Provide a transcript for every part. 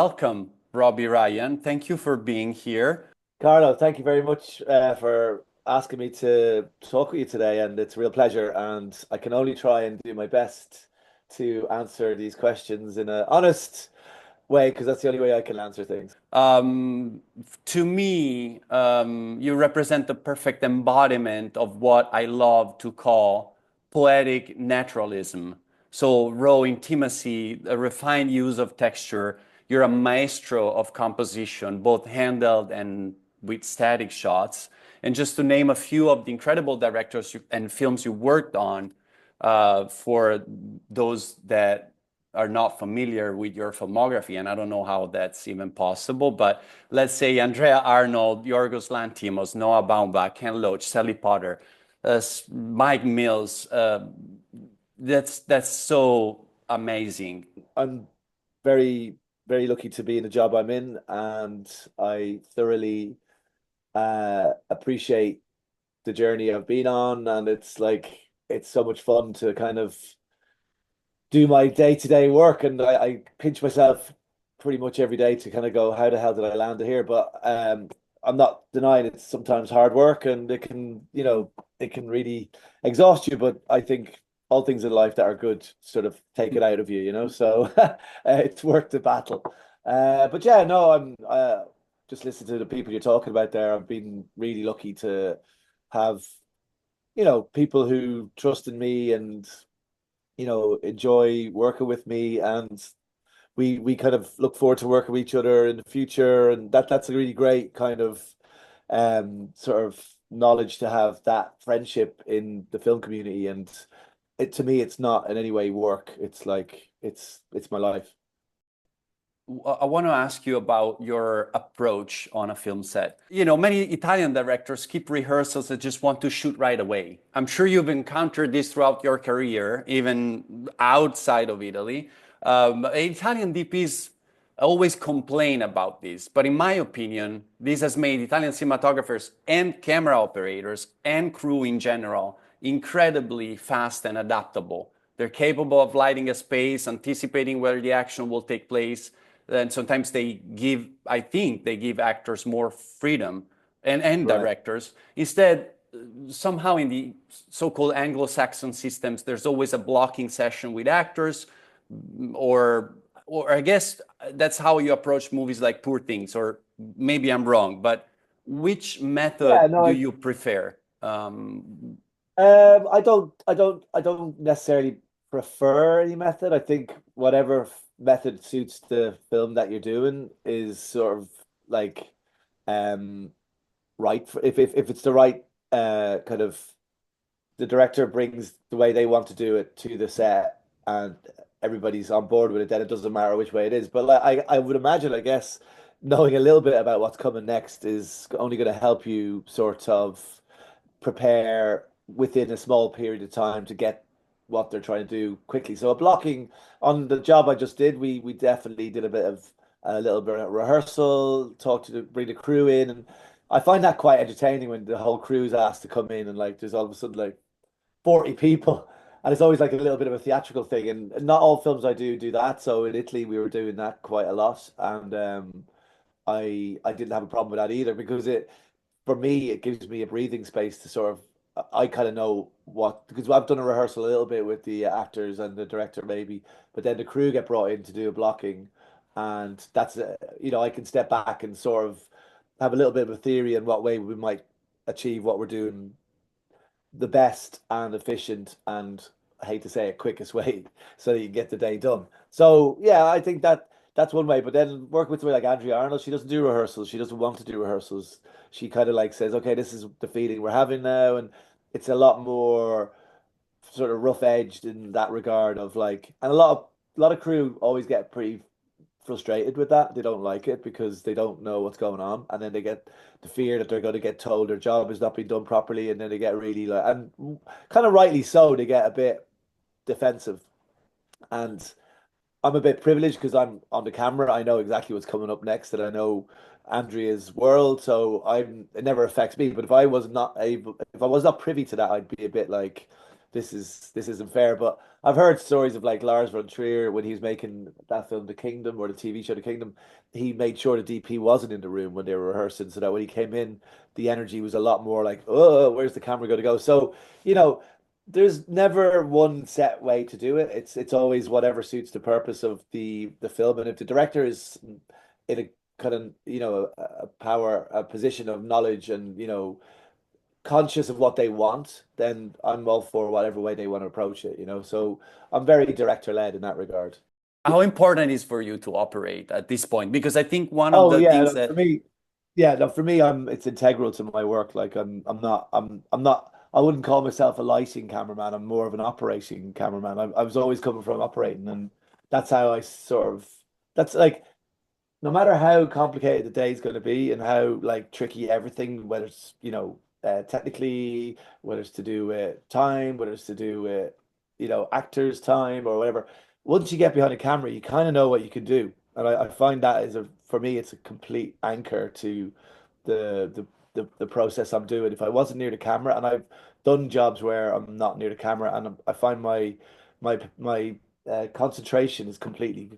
welcome, Robbie Ryan. Thank you for being here. Carlo, thank you very much for asking me to talk with you today, and it's a real pleasure. And I can only try and do my best to answer these questions in an honest way, because that's the only way I can answer things. To me, you represent the perfect embodiment of what I love to call poetic naturalism. So, raw intimacy, a refined use of texture. You're a maestro of composition, both handheld and with static shots. And just to name a few of the incredible directors and films you worked on, for those that are not familiar with your filmography, and I don't know how that's even possible, but let's say Andrea Arnold, Yorgos Lanthimos, Noah Baumbach, Ken Loach, Sally Potter, Mike Mills. That's so amazing. I'm very, very lucky to be in the job I'm in, and I thoroughly appreciate the journey I've been on. And it's so much fun to kind of do my day-to-day work, and I pinch myself pretty much every day to kind of go, how the hell did I land here? But I'm not denying it's sometimes hard work, and it can really exhaust you. But I think all things in life that are good sort of take it out of you, So it's worth the battle. But yeah, no, I'm just listening to the people you're talking about there. I've been really lucky to have, people who trust in me and enjoy working with me, and we kind of look forward to working with each other in the future, and that's a really great kind of sort of knowledge to have, that friendship in the film community. And to me, it's not in any way work. It's like it's my life. I want to ask you about your approach on a film set. You know, many Italian directors keep rehearsals that just want to shoot right away. I'm sure you've encountered this throughout your career, even outside of Italy. Italian DPs always complain about this, but in my opinion, this has made Italian cinematographers and camera operators and crew in general incredibly fast and adaptable. They're capable of lighting a space, anticipating where the action will take place. And sometimes I think they give actors more freedom and Right. directors. Instead, somehow in the so-called Anglo-Saxon systems, there's always a blocking session with actors, or I guess that's how you approach movies like Poor Things, or maybe I'm wrong, but which Yeah, method no, do you prefer? I don't necessarily prefer any method. I think whatever method suits the film that you're doing is sort of like um right for, if it's the right kind of, the director brings the way they want to do it to the set, and everybody's on board with it, then it doesn't matter which way it is. But like I would imagine, I guess, knowing a little bit about what's coming next is only going to help you sort of prepare within a small period of time to get what they're trying to do quickly. So a blocking, on the job I just did, we definitely did a little bit of rehearsal, bring the crew in, and I find that quite entertaining when the whole crew's asked to come in, and like there's all of a sudden like 40 people. And it's always like a little bit of a theatrical thing. And not all films I do that. So in Italy we were doing that quite a lot. And I didn't have a problem with that either, because it, for me, it gives me a breathing space to sort of, I kind of know what, because I've done a rehearsal a little bit with the actors and the director maybe, but then the crew get brought in to do a blocking, and that's I can step back and sort of have a little bit of a theory on what way we might achieve what we're doing the best and efficient, and I hate to say it, quickest way so that you can get the day done. So yeah, I think that's one way. But then work with somebody like Andrea Arnold, she doesn't do rehearsals. She doesn't want to do rehearsals. She kind of like says, okay, this is the feeling we're having now, and it's a lot more sort of rough edged in that regard of like, and a lot of crew always get pretty frustrated with that. They don't like it because they don't know what's going on, and then they get the fear that they're going to get told their job is not being done properly, and then they get really like, and kind of rightly so, they get a bit defensive. And I'm a bit privileged because I'm on the camera. I know exactly what's coming up next, and I know Andrea's world, so it never affects me. But if I was not privy to that, I'd be a bit like, this isn't fair. But I've heard stories of like Lars von Trier when he was making that film The Kingdom or the TV show The Kingdom, he made sure the DP wasn't in the room when they were rehearsing, so that when he came in, the energy was a lot more like, oh, where's the camera going to go? So, you know, there's never one set way to do it. It's always whatever suits the purpose of the film. And if the director is in a kind of, a position of knowledge and, conscious of what they want, then I'm all for whatever way they want to approach it, So I'm very director led in that regard. How important is for you to operate at this point? Because I think one of Oh the yeah, things no, for that me, yeah, no, for me, it's integral to my work. Like I'm not, I wouldn't call myself a lighting cameraman. I'm more of an operating cameraman. I was always coming from operating, and that's how I sort of, that's like, no matter how complicated the day is going to be and how like tricky everything, whether it's, technically, whether it's to do with time, whether it's to do with, actors' time or whatever. Once you get behind a camera, you kind of know what you can do. And I find that is for me, it's a complete anchor to the process I'm doing. If I wasn't near the camera, and I've done jobs where I'm not near the camera, and I find my concentration is completely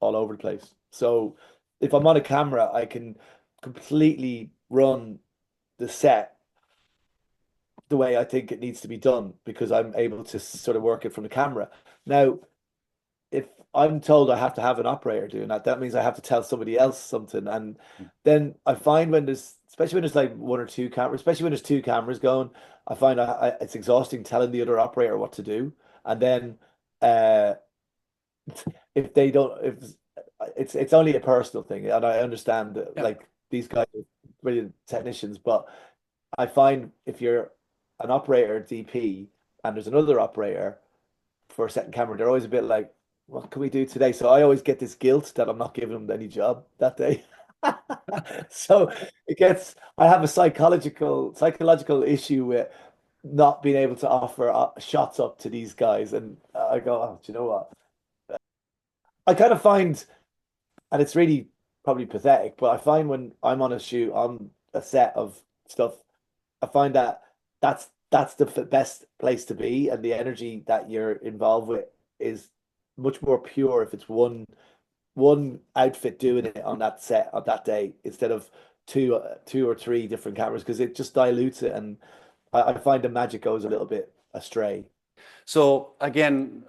all over the place. So if I'm on a camera, I can completely run the set the way I think it needs to be done because I'm able to sort of work it from the camera. Now, if I'm told I have to have an operator doing that, that means I have to tell somebody else something. And then I find when there's, especially when there's like one or two cameras, especially when there's two cameras going, I find it's exhausting telling the other operator what to do. And then uh, if they don't, if it's only a personal thing, and I understand that yeah. like these guys are brilliant technicians, but I find if you're an operator DP and there's another operator for a second camera, they're always a bit like, what can we do today? So I always get this guilt that I'm not giving them any job that day. So I have a psychological issue with not being able to offer shots up to these guys. And I go, oh, do you know what? I kind of find, and it's really probably pathetic, but I find when I'm on a shoot, on a set of stuff, I find that that's the best place to be, and the energy that you're involved with is much more pure if it's one outfit doing it on that set on that day instead of two or three different cameras because it just dilutes it, and I find the magic goes a little bit astray. So again,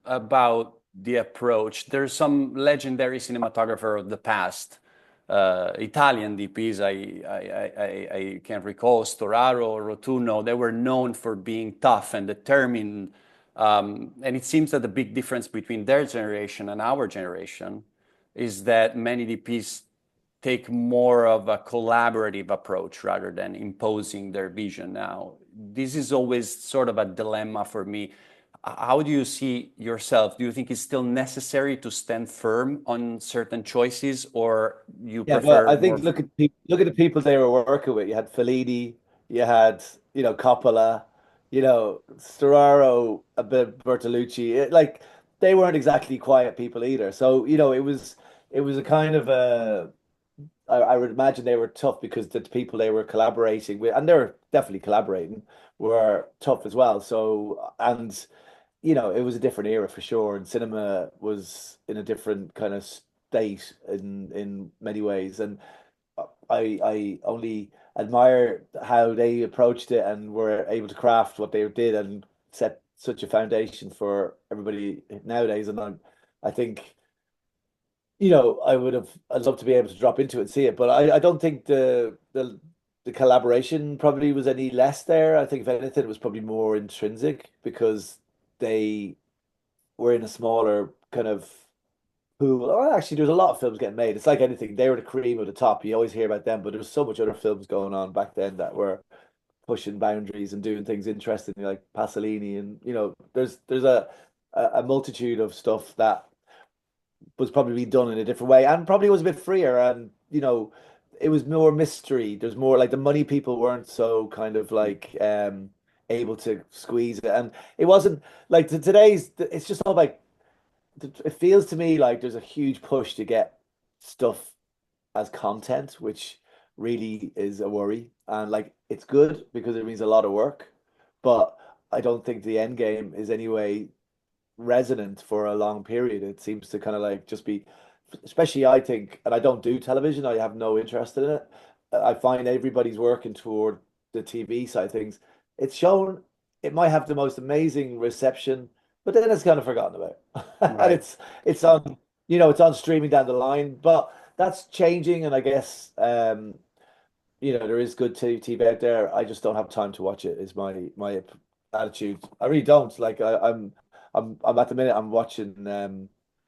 about the approach, there's some legendary cinematographer of the past, Italian DPs. I can't recall Storaro or Rotunno. They were known for being tough and determined. And it seems that the big difference between their generation and our generation is that many DPs take more of a collaborative approach rather than imposing their vision now. This is always sort of a dilemma for me. How do you see yourself? Do you think it's still necessary to stand firm on certain choices, or you Yeah, well, prefer I more? think look at the people they were working with. You had Fellini, you had Coppola, Storaro, a bit Bertolucci. Like they weren't exactly quiet people either. So it was a kind of a I would imagine they were tough because the people they were collaborating with, and they were definitely collaborating, were tough as well. So and it was a different era for sure, and cinema was in a different kind of state in many ways. And I only admire how they approached it and were able to craft what they did and set such a foundation for everybody nowadays. And I think, I'd love to be able to drop into it and see it, but I don't think the collaboration probably was any less there. I think if anything, it was probably more intrinsic because they were in a smaller kind of pool. Oh, actually, there's a lot of films getting made. It's like anything; they were the cream of the top. You always hear about them, but there was so much other films going on back then that were pushing boundaries and doing things interesting, like Pasolini, and there's a multitude of stuff that was probably done in a different way and probably was a bit freer, and it was more mystery. There's more like the money people weren't so kind of like able to squeeze it, and it wasn't like today's. It's just all like it feels to me like there's a huge push to get stuff as content, which really is a worry. And like it's good because it means a lot of work, but I don't think the end game is anyway resonant for a long period. It seems to kind of like just be, especially I think, and I don't do television, I have no interest in it. I find everybody's working toward the TV side of things. It's shown, it might have the most amazing reception, but then it's kind of forgotten about. And Right. it's on, it's on streaming down the line, but that's changing. And I guess there is good TV out there. I just don't have time to watch it, is my attitude. I really don't. Like I'm at the minute I'm watching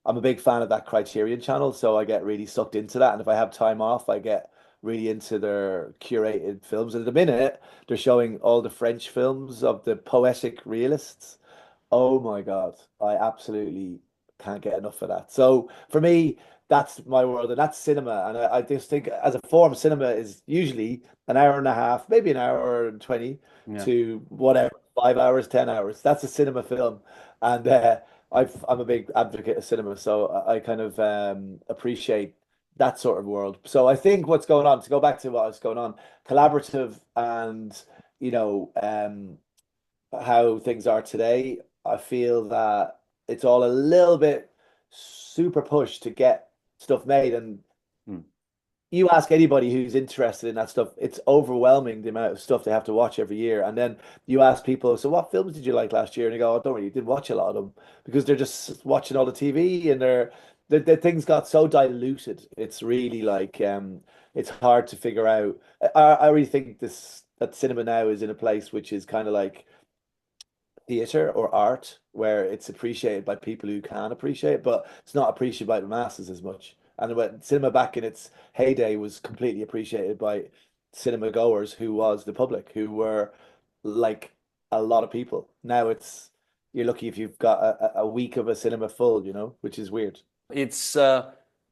I'm a big fan of that Criterion channel, so I get really sucked into that. And if I have time off, I get really into their curated films. And at the minute, they're showing all the French films of the poetic realists. Oh my God, I absolutely can't get enough of that. So for me, that's my world, and that's cinema. And I just think as a form, cinema is usually an hour and a half, maybe an hour and 20 Yeah. to whatever, 5 hours, 10 hours. That's a cinema film. And I'm a big advocate of cinema, so I kind of appreciate that sort of world. So I think what's going on, to go back to what's going on, collaborative and you know um how things are today, I feel that it's all a little bit super push to get stuff made. And Mm. you ask anybody who's interested in that stuff, it's overwhelming the amount of stuff they have to watch every year. And then you ask people, so what films did you like last year? And they go, oh, don't really, didn't watch a lot of them because they're just watching all the TV and the things got so diluted. It's really like it's hard to figure out. I really think this that cinema now is in a place which is kind of like theater or art where it's appreciated by people who can appreciate it, but it's not appreciated by the masses as much. And when cinema back in its heyday was completely appreciated by cinema goers, who was the public, who were like a lot of people. Now it's you're lucky if you've got a week of a cinema full, which is weird. It's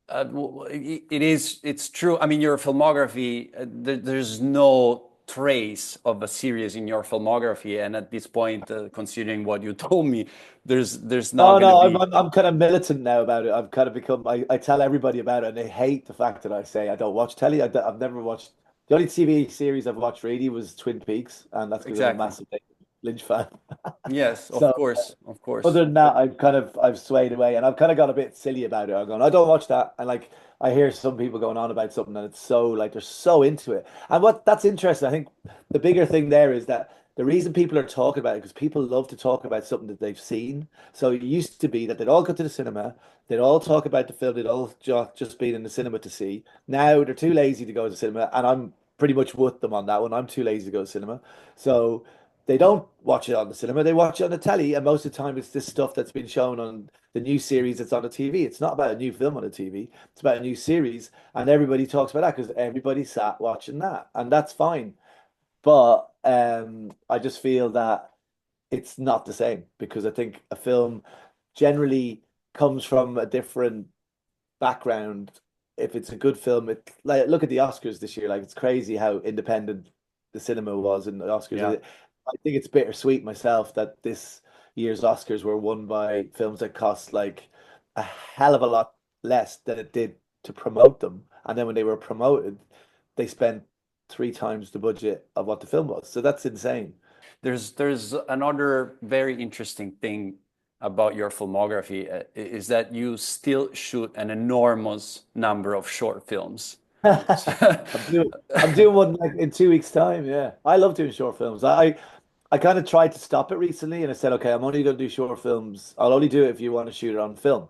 it's true. I mean, your filmography, there's no trace of a series in your filmography, and at this point, considering what you told me, there's not Oh going to no, I'm, be. I'm I'm kind of militant now about it. I've kind of become I tell everybody about it, and they hate the fact that I say I don't watch telly. I've never watched the only TV series I've watched really was Twin Peaks, and that's because I'm a Exactly. massive David Lynch fan. Yes, of So course, of course. other than that, I've swayed away, and I've kind of got a bit silly about it. I'm going, I don't watch that, and like I hear some people going on about something, and it's so like they're so into it. And what that's interesting, I think the bigger thing there is that the reason people are talking about it because people love to talk about something that they've seen. So it used to be that they'd all go to the cinema, they'd all talk about the film, they'd all just been in the cinema to see. Now they're too lazy to go to the cinema, and I'm pretty much with them on that one. I'm too lazy to go to cinema, so they don't watch it on the cinema, they watch it on the telly, and most of the time it's this stuff that's been shown on the new series that's on the TV. It's not about a new film on the TV, it's about a new series, and everybody talks about that because everybody sat watching that, and that's fine. But I just feel that it's not the same because I think a film generally comes from a different background. If it's a good film, it like look at the Oscars this year. Like it's crazy how independent the cinema was in the Oscars. Yeah. I think it's bittersweet myself that this year's Oscars were won by films that cost like a hell of a lot less than it did to promote them. And then when they were promoted, they spent 3 times the budget of what the film was. So that's insane. There's another very interesting thing about your filmography is that you still shoot an enormous number of short films. I'm doing one like in 2 weeks' time. Yeah, I love doing short films. I kind of tried to stop it recently, and I said, okay, I'm only going to do short films. I'll only do it if you want to shoot it on film.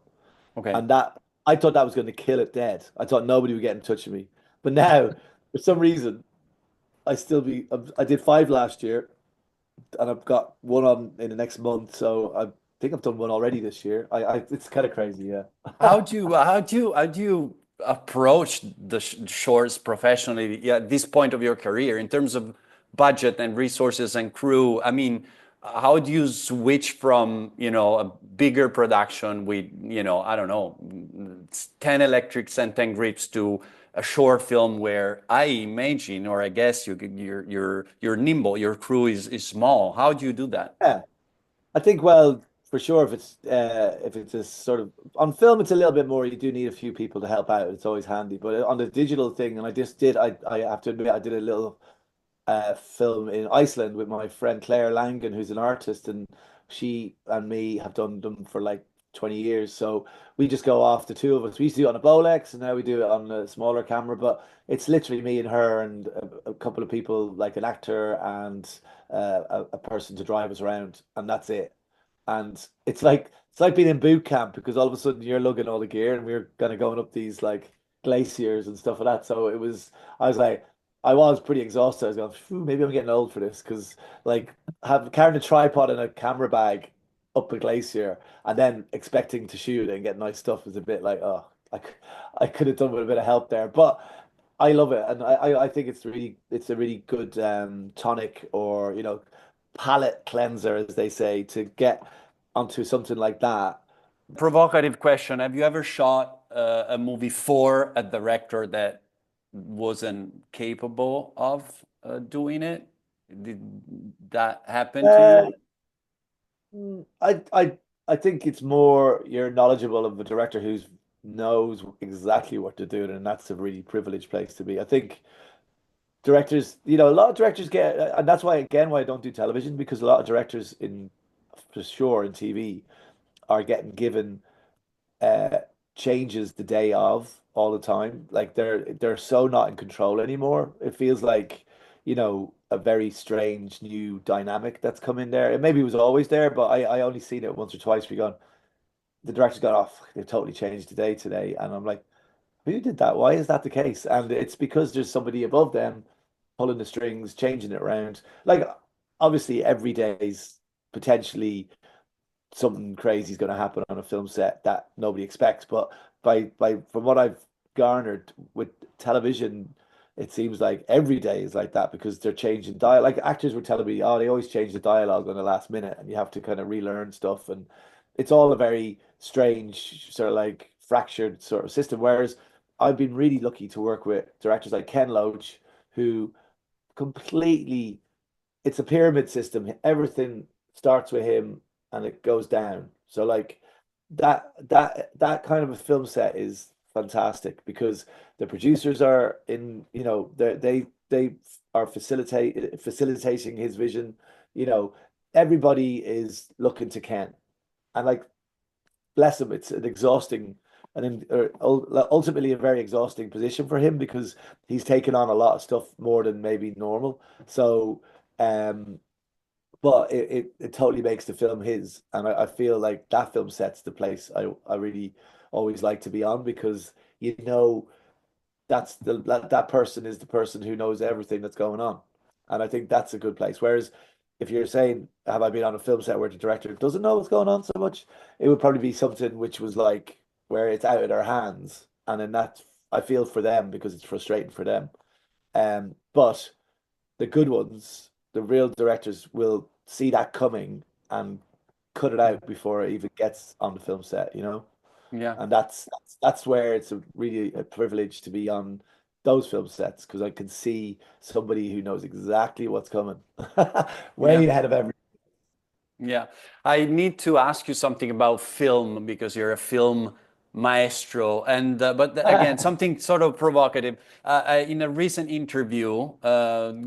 Okay. And that I thought that was going to kill it dead. I thought nobody would get in touch with me. But now, for some reason, I did 5 last year, and I've got one on in the next month. So I think I've done one already this year. It's kind of crazy, yeah. How do you approach the shorts professionally, yeah, at this point of your career in terms of budget and resources and crew? I mean, how do you switch from, a bigger production with, I don't know, 10 electrics and 10 grips to a short film where I imagine, or I guess you're nimble, your crew is small. How do you do that? Yeah. I think, well, for sure, if it's a sort of on film, it's a little bit more. You do need a few people to help out. It's always handy. But on the digital thing, and I have to admit, I did a little. film in Iceland with my friend Claire Langan, who's an artist, and she and me have done them for like 20 years. So we just go off, the two of us. We used to do it on a Bolex, and now we do it on a smaller camera. But it's literally me and her and a couple of people, like an actor and a person to drive us around, and that's it. And it's like being in boot camp because all of a sudden you're lugging all the gear, and we're kind of going up these like glaciers and stuff like that. So I was like, I was pretty exhausted. I was going, "Phew, maybe I'm getting old for this," because like have carrying a tripod and a camera bag up a glacier and then expecting to shoot and get nice stuff is a bit like, oh, I could have done with a bit of help there. But I love it, and I think it's a really good tonic, or palate cleanser, as they say, to get onto something like that. Provocative question. Have you ever shot a movie for a director that wasn't capable of doing it? Did that happen to Uh, you? mm, I I I think it's more you're knowledgeable of a director who knows exactly what they're doing, and that's a really privileged place to be. I think directors, a lot of directors get, and that's why again why I don't do television, because a lot of directors in for sure in TV are getting given uh changes the day of all the time. Like they're so not in control anymore. It feels like, a very strange new dynamic that's come in there. It maybe was always there, but I only seen it once or twice. We gone, the director's gone off. They've totally changed the day today, and I'm like, who did that? Why is that the case? And it's because there's somebody above them pulling the strings, changing it around. Like obviously every day's potentially something crazy is going to happen on a film set that nobody expects. But by from what I've garnered with television, it seems like every day is like that because they're changing dialogue. Like actors were telling me, oh, they always change the dialogue on the last minute, and you have to kind of relearn stuff, and it's all a very strange sort of like fractured sort of system. Whereas I've been really lucky to work with directors like Ken Loach, who completely it's a pyramid system. Everything starts with him and it goes down. So like that kind of a film set is fantastic because the producers are in, they are facilitating his vision. You know, everybody is looking to Ken. And like bless him, it's an exhausting ultimately a very exhausting position for him because he's taken on a lot of stuff more than maybe normal. So um but it totally makes the film his, and I feel like that film sets the place I really always like to be on because that person is the person who knows everything that's going on, and I think that's a good place. Whereas if you're saying, have I been on a film set where the director doesn't know what's going on so much, it would probably be something which was like where it's out of their hands, and then that's I feel for them because it's frustrating for them. But the good ones, the real directors, will see that coming and cut it out before it even gets on the film set. Yeah. And that's where it's really a privilege to be on those film sets because I can see somebody who knows exactly what's coming, way Yeah. ahead of everyone. Yeah, I need to ask you something about film because you're a film maestro. And again, something sort of provocative. In a recent interview,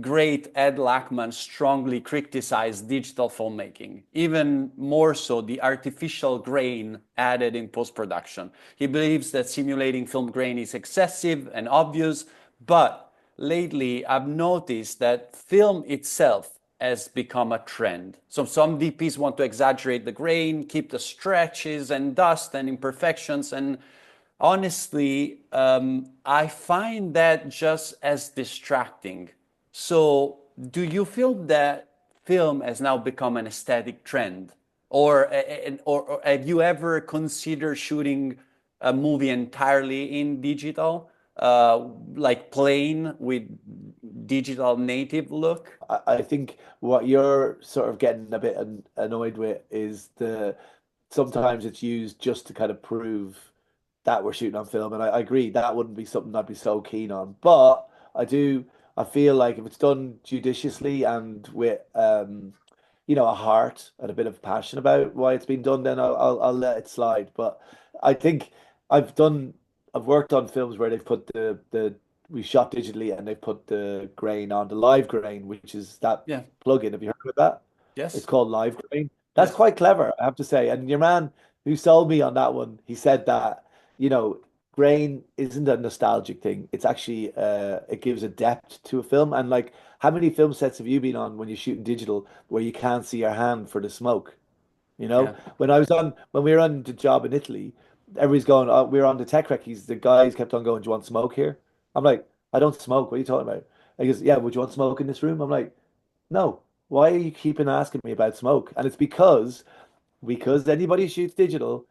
great Ed Lachman strongly criticized digital filmmaking, even more so the artificial grain added in post-production. He believes that simulating film grain is excessive and obvious, but lately I've noticed that film itself has become a trend. So some DPs want to exaggerate the grain, keep the stretches and dust and imperfections. And honestly, I find that just as distracting. So do you feel that film has now become an aesthetic trend? Or have you ever considered shooting a movie entirely in digital, like plain with digital native look? I think what you're sort of getting a bit annoyed with is sometimes it's used just to kind of prove that we're shooting on film, and I agree that wouldn't be something I'd be so keen on. But I feel like if it's done judiciously and with a heart and a bit of passion about why it's been done, then I'll let it slide. But I think I've done I've worked on films where they've put the we shot digitally and they put the grain on the live grain, which is that Yeah. plugin. Have you heard of that? It's Yes. called live grain. That's Yes. quite clever, I have to say. And your man who sold me on that one, he said that, you know, grain isn't a nostalgic thing. It's actually it gives a depth to a film. And like, how many film sets have you been on when you're shooting digital where you can't see your hand for the smoke? You know, Yeah. when we were on the job in Italy, everybody's going, oh, we were on the tech recce's. The guys kept on going, do you want smoke here? I'm like, I don't smoke. What are you talking about? He goes, yeah, would you want smoke in this room? I'm like, no. Why are you keeping asking me about smoke? And it's because anybody who shoots digital,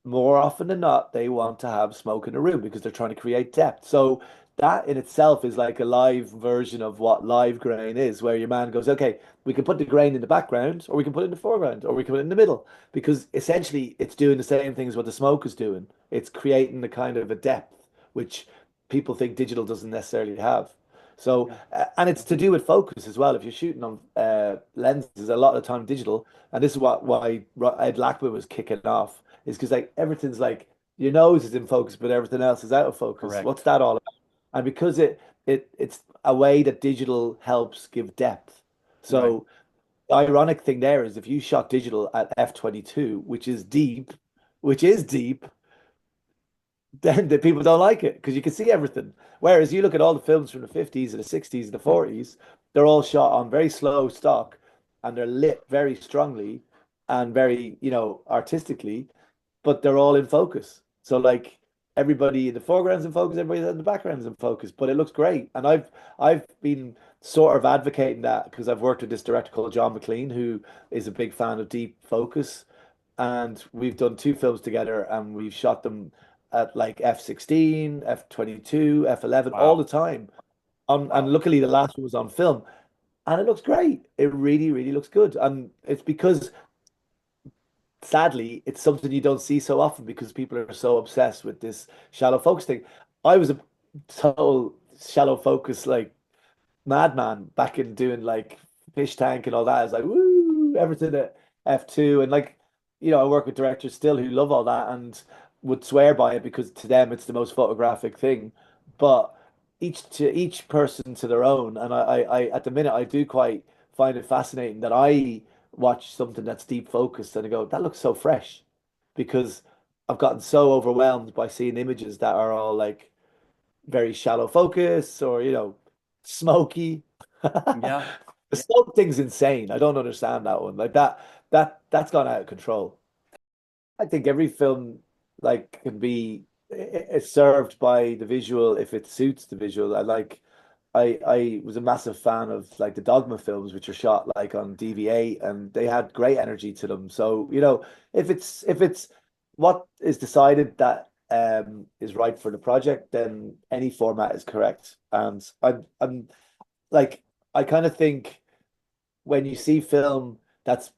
more often than not, they want to have smoke in the room because they're trying to create depth. So that in itself is like a live version of what live grain is, where your man goes, okay, we can put the grain in the background, or we can put it in the foreground, or we can put it in the middle, because essentially it's doing the same thing as what the smoke is doing. It's creating the kind of a depth which people think digital doesn't necessarily have. So, Yeah. and it's to do with focus as well. If you're shooting on lenses, a lot of the time digital, and this is why Ed Lackman was kicking off, is because like everything's like your nose is in focus, but everything else is out of focus. What's Correct. that all about? And because it's a way that digital helps give depth. Right. So the ironic thing there is if you shot digital at f/22, which is deep, then the people don't like it because you can see everything. Whereas you look at all the films from the 50s and the 60s and the 40s, they're all shot on very slow stock and they're lit very strongly and very, artistically, but they're all in focus. So like everybody in the foreground's in focus, everybody in the background's in focus, but it looks great. And I've been sort of advocating that because I've worked with this director called John McLean, who is a big fan of deep focus. And we've done two films together and we've shot them at like f/16, f/22, f/11 all Wow. the time. And Wow. luckily the last one was on film and it looks great. It really, really looks good. And it's because sadly, it's something you don't see so often because people are so obsessed with this shallow focus thing. I was a total shallow focus like madman back in doing like fish tank and all that. I was like, woo, everything at F2. And like, I work with directors still who love all that and would swear by it because to them it's the most photographic thing. But each person to their own. And I at the minute I do quite find it fascinating that I watch something that's deep focused and I go, that looks so fresh because I've gotten so overwhelmed by seeing images that are all like very shallow focus or smoky. Yeah. The Yeah. smoke thing's insane. I don't understand that one. Like that's gone out of control. I think every film like can be it's served by the visual if it suits the visual. I was a massive fan of like the Dogma films, which are shot like on DV8 and they had great energy to them. So, if it's what is decided that is right for the project, then any format is correct. And I'm like I kind of think when you see film that's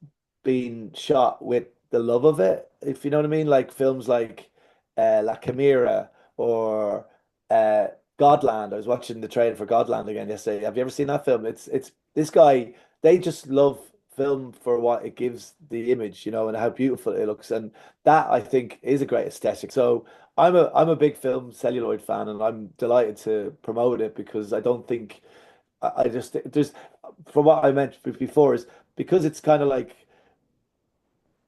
been shot with the love of it, if you know what I mean, like films like La Chimera or uh, Godland. I was watching the trailer for Godland again yesterday. Have you ever seen that film? It's this guy. They just love film for what it gives the image, and how beautiful it looks, and that I think is a great aesthetic. So I'm a big film celluloid fan, and I'm delighted to promote it because I don't think I just there's from what I mentioned before is because it's kind of like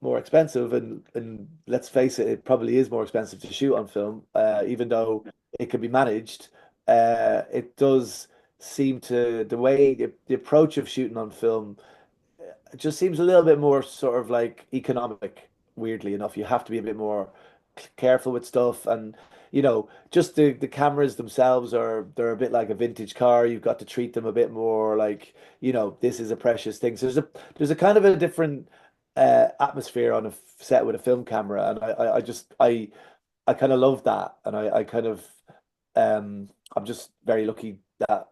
more expensive and let's face it, it probably is more expensive to shoot on film, even though it can be managed. It does seem to the way the approach of shooting on film it just seems a little bit more sort of like economic, weirdly enough. You have to be a bit more careful with stuff and just the cameras themselves they're a bit like a vintage car. You've got to treat them a bit more like, this is a precious thing. So there's a kind of a different atmosphere on a set with a film camera. And I kind of love that. And I kind of I'm just very lucky that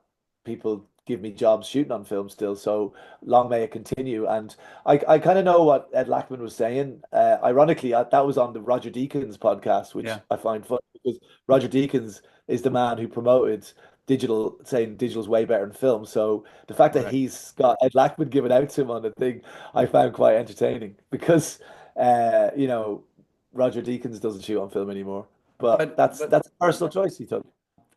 people give me jobs shooting on film still. So long may it continue. And I kind of know what Ed Lackman was saying. Ironically, that was on the Roger Deakins podcast, which Yeah. I find funny because Roger Deakins is the man who promoted digital, saying digital's way better than film. So the fact that Correct. he's got Ed Lackman given out to him on the thing, I found quite entertaining because, you know, Roger Deakins doesn't shoot on film anymore. But But that's a personal choice he took.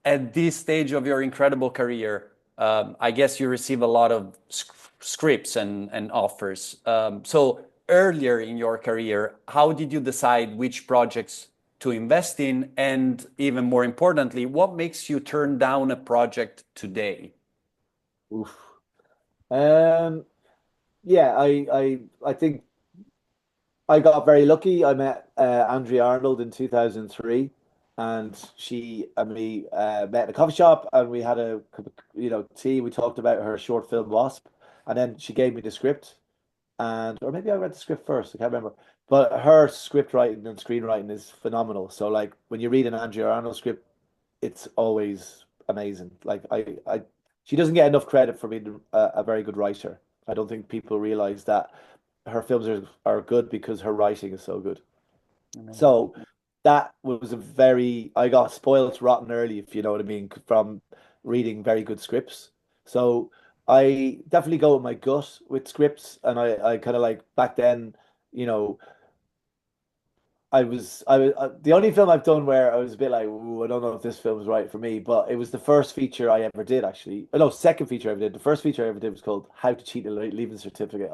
at this stage of your incredible career, I guess you receive a lot of scripts and offers. So earlier in your career, how did you decide which projects to invest in? And even more importantly, what makes you turn down a project today? Oof. Um, yeah, I think I got very lucky. I met Andrea Arnold in 2003, and she and me met in a coffee shop, and we had a tea. We talked about her short film Wasp, and then she gave me the script, and or maybe I read the script first. I can't remember. But her script writing and screenwriting is phenomenal. So like when you read an Andrea Arnold script, it's always amazing. She doesn't get enough credit for being a very good writer. I don't think people realize that her films are good because her writing is so good. Amazing. So that was a very, I got spoiled rotten early, if you know what I mean, from reading very good scripts. So I definitely go with my gut with scripts, and I kind of like back then, you know, the only film I've done where I was a bit like, ooh, I don't know if this film is right for me, but it was the first feature I ever did actually. Oh, no, second feature I ever did. The first feature I ever did was called How to Cheat a Leaving Certificate.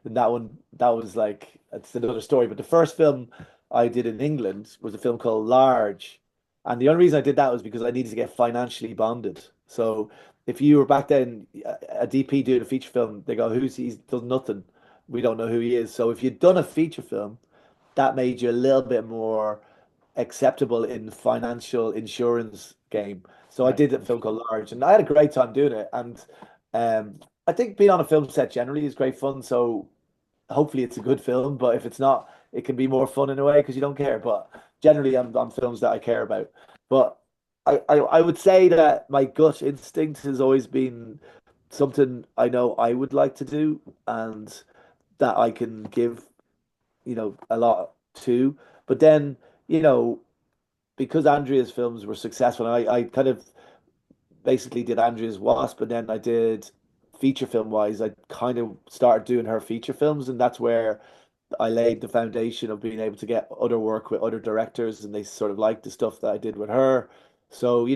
And that was like, it's another story. But the first film I did in England was a film called Large. And the only reason I did that was because I needed to get financially bonded. So if you were back then a DP doing a feature film, they go, he's done nothing. We don't know who he is. So if you'd done a feature film, that made you a little bit more acceptable in the financial insurance game. So I Right. did a film called Large, and I had a great time doing it. And I think being on a film set generally is great fun. So hopefully it's a good film, but if it's not, it can be more fun in a way because you don't care. But generally, I'm on films that I care about. But I would say that my gut instinct has always been something I know I would like to do and that I can give a lot too. But then, you know, because Andrea's films were successful, and I kind of basically did Andrea's Wasp, and then I did feature film wise, I kind of started doing her feature films, and that's where I laid the foundation of being able to get other work with other directors, and they sort of liked the stuff that I did with her. So,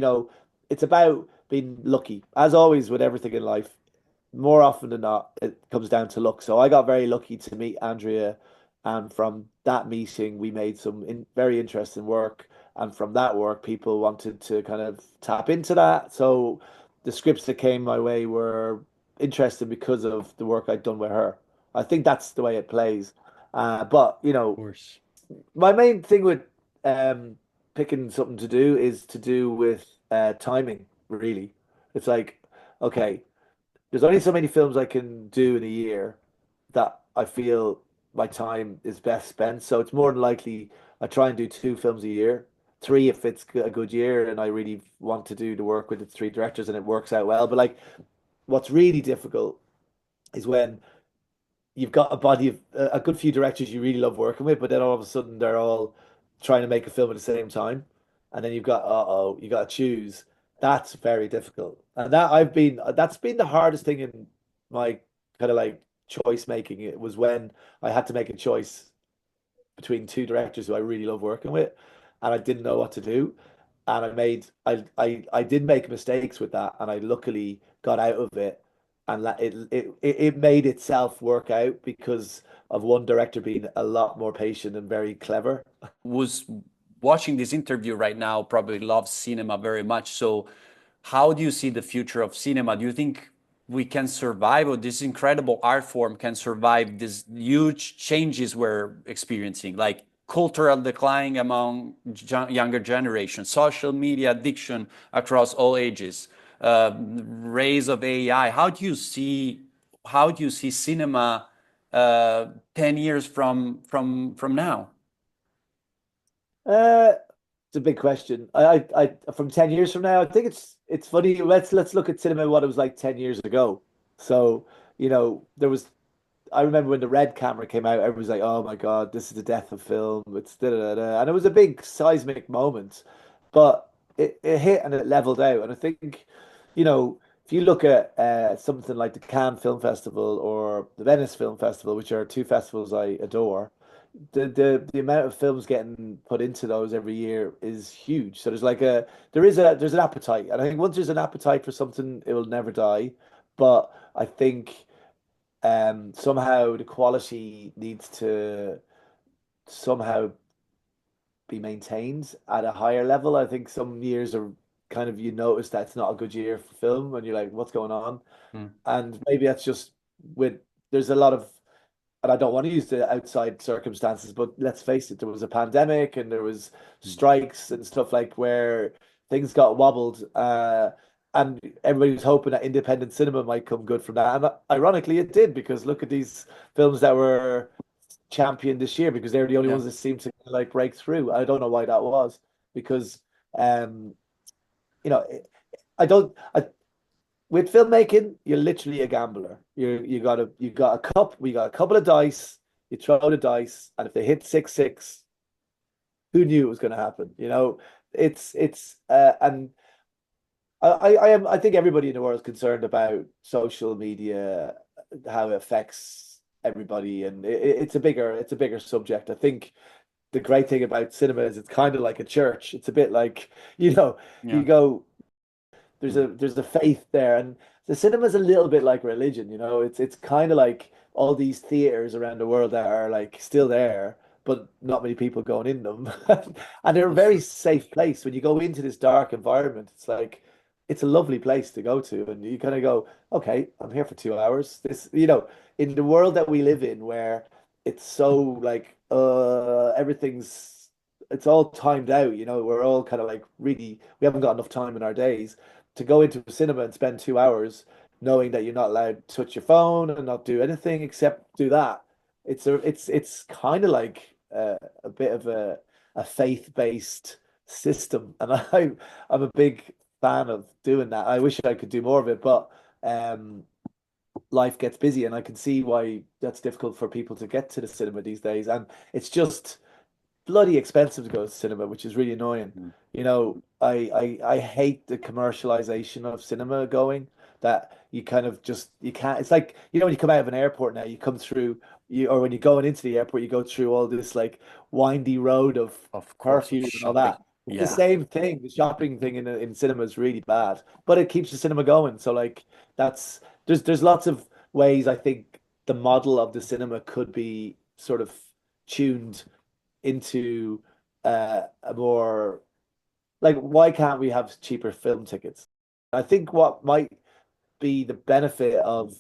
it's about being lucky, as always with everything in life. More often than not, it comes down to luck. So I got very lucky to meet Andrea, and from that meeting, we made some very interesting work. And from that work, people wanted to kind of tap into that. So the scripts that came my way were interesting because of the work I'd done with her. I think that's the way it plays. But Of course. my main thing with um, picking something to do is to do with timing, really. It's like, okay, there's only so many films I can do in a year that I feel my time is best spent. So it's more than likely I try and do two films a year, three if it's a good year and I really want to do the work with the three directors and it works out well. But like, what's really difficult is when you've got a body of a good few directors you really love working with, but then all of a sudden they're all trying to make a film at the same time, and then you got to choose. That's very difficult, and that's been the hardest thing in my kind of like choice making. It was when I had to make a choice between two directors who I really love working with, and I didn't know what to do. And I did make mistakes with that, and I luckily got out of it, and it made itself work out because of one director being a lot more patient and very clever. Was watching this interview right now probably loves cinema very much. So, how do you see the future of cinema? Do you think we can survive, or this incredible art form can survive these huge changes we're experiencing, like cultural decline among younger generations, social media addiction across all ages, rise of AI? How do you see cinema 10 years from now? Uh, it's a big question. From 10 years from now, I think it's funny. Let's look at cinema what it was like 10 years ago. So, there was I remember when the red camera came out, everybody was like, "Oh my God, this is the death of film." It's da da da, and it was a big seismic moment, but it hit and it leveled out. And I think, if you look at something like the Cannes Film Festival or the Venice Film Festival, which are two festivals I adore, the amount of films getting put into those every year is huge. So there's like there's an appetite, and I think once there's an appetite for something, it will never die. But I think somehow the quality needs to somehow be maintained at a higher level. I think some years are kind of, you notice that it's not a good year for film, and you're like, what's going on? Mm. And maybe that's just with there's a lot of, and I don't want to use the outside circumstances, but let's face it, there was a pandemic and there was Mm. strikes and stuff like where things got wobbled. And everybody was hoping that independent cinema might come good from that. And ironically, it did, because look at these films that were championed this year, because they're the only Yeah. ones that seem to like break through. I don't know why that was, because um, you know, I don't. With filmmaking, you're literally a gambler. You got a cup, we got a couple of dice, you throw the dice, and if they hit 6-6, who knew it was going to happen? It's and I think everybody in the world is concerned about social media, how it affects everybody, and it's a bigger subject. I think the great thing about cinema is it's kind of like a church. It's a bit like, Yeah. you go, Mm. there's a faith there, and the cinema's a little bit like religion. It's kind of like all these theaters around the world that are like still there, but not many people going in them. And they're a very safe place. When you go into this dark environment, it's like it's a lovely place to go to, and you kind of go, okay, I'm here for 2 hours. In the world that we live in, where it's so like everything's it's all timed out. We're all kind of like, really, we haven't got enough time in our days to go into a cinema and spend 2 hours knowing that you're not allowed to touch your phone and not do anything except do that. It's kind of like a bit of a faith-based system, and I'm a big fan of doing that. I wish I could do more of it, but life gets busy, and I can see why that's difficult for people to get to the cinema these days. And it's just bloody expensive to go to cinema, which is really annoying. Mm. I hate the commercialization of cinema going, that you kind of just, you can't. It's like, when you come out of an airport now, you come through or when you're going into the airport, you go through all this like windy road of Of course, of curfew and all shopping. that. It's the Yeah. same thing. The shopping thing in cinema is really bad, but it keeps the cinema going. So like that's there's lots of ways I think the model of the cinema could be sort of tuned into a more, like, why can't we have cheaper film tickets? I think what might be the benefit of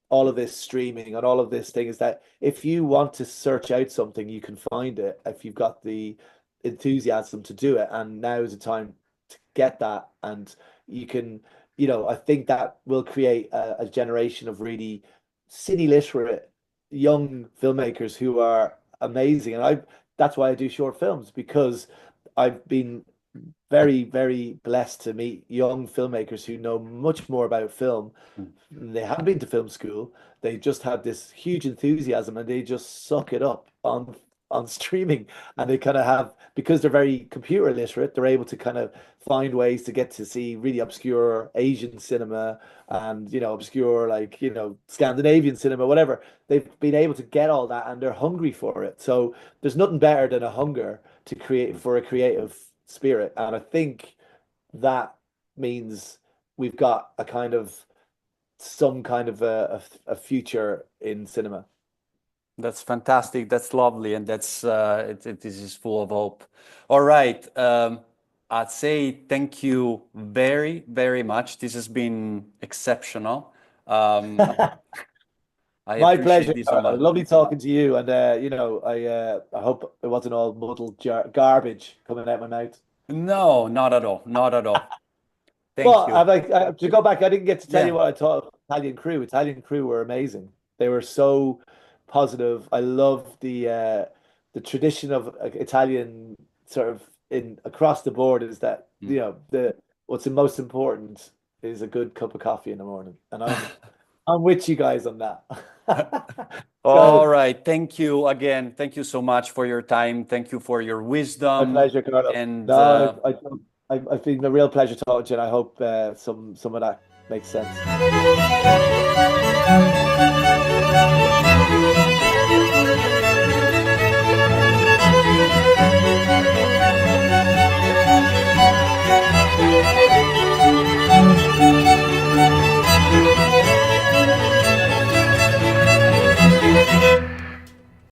all of this streaming and all of this thing is that if you want to search out something, you can find it if you've got the enthusiasm to do it. And now is the time to get that. And you can, I think that will create a generation of really cine literate young filmmakers who are amazing. And that's why I do short films, because I've been very, very blessed to meet young filmmakers who know much more about film. Mm. They haven't been to film school. They just have this huge enthusiasm, and they just suck it up on streaming. And they kind of have, because they're very computer literate, they're able to kind of find ways to get to see really obscure Asian cinema and, obscure, like, Scandinavian cinema, whatever. They've been able to get all that, and they're hungry for it. So there's nothing better than a hunger to create, for a creative spirit. And I think that means we've got a kind of some kind of a future in cinema. That's fantastic. That's lovely, and this is full of hope. All right. I'd say thank you very, very much. This has been exceptional. I My appreciate pleasure, this so Carlo. much. Lovely talking to you. And I hope it wasn't all muddled garbage coming out my mouth. No, not at all. Not at all. Thank But you. to go back, I didn't get to tell you Yeah. what I thought of Italian Crew. Italian Crew were amazing. They were so positive. I love the tradition of Italian, sort of, in across the board, is that, Mm. the what's the most important is a good cup of coffee in the morning. And I'm with you guys on that. All So, right. Thank you again. Thank you so much for your time. Thank you for your my wisdom. pleasure, Carlo. And No, I've been a real pleasure talking to you, and I hope some of that makes sense.